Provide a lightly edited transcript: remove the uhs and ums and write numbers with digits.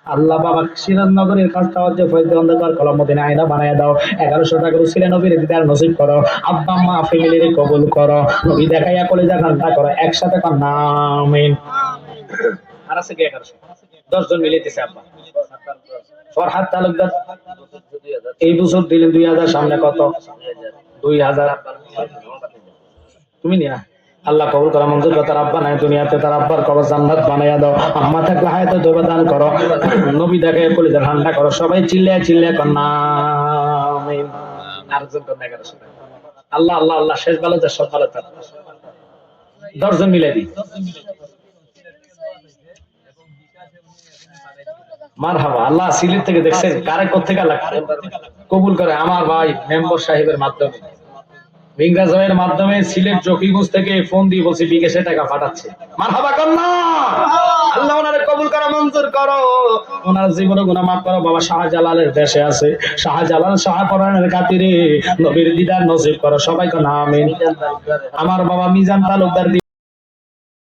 আল্লাহ বাবা সিরাজনগরের কাজ খাওয়ার যে ফয়জে অন্ধকার কলম মদিনা আয়না বানায় দাও। 1100 টাকা ছিলেন নবীর দিদার নসিব করো। আব্বা মা ফ্যামিলির কবুল করো। নবী দেখাইয়া কলেজা ঠান্ডা করো। একসাথে কর না আমিন। আর আছে কি 1100? 10 জন মিলে দিছে আব্বা। ফরহাদ তালুকদার এই বছর দিলেন 2000, সামনে কত? 2000। তুমি নিয়া আল্লাহ কবুল করো, মঞ্জুর করো। তার আব্বা নাই দুনিয়াতে, তার আব্বার কবর জান্নাত বানাইয়া দাও। আম্মা থাকলে হায়াতে তওবা দান করো। নবী দেখে কলিজা ঠান্ডা করো। সবাই চিল্লায় চিল্লায় কর না আমিন। আরেকজন কর না 1100 টাকা। আল্লাহ আল্লাহ আল্লাহ শেষ ভালো যা সব ভালো থাক। 10 জন মিলে দিই। মারহাবা। আল্লাহ সিলেট থেকে দেখছেন কারে কোত্থেকে লাগছে কবুল করে। আমার ভাই মেম্বার সাহেবের মাধ্যমে, ভিংরাজ ভাইয়ের মাধ্যমে সিলেট জকিগঞ্জ থেকে ফোন দিয়ে বলছি বিকাশে টাকা পাঠাচ্ছে। মারহাবা কন্যা। আল্লাহ ওনারে কবুল করো, মঞ্জুর করো। ওনার জীবনে গুনাহ মাফ করো। বাবা শাহজালালের দেশে আছে, শাহজালাল শাহপরানের খাতিরে নবীর দিদার নসিব করো। সবাই তো না আমিন। আমার বাবা মিজান তালুকদার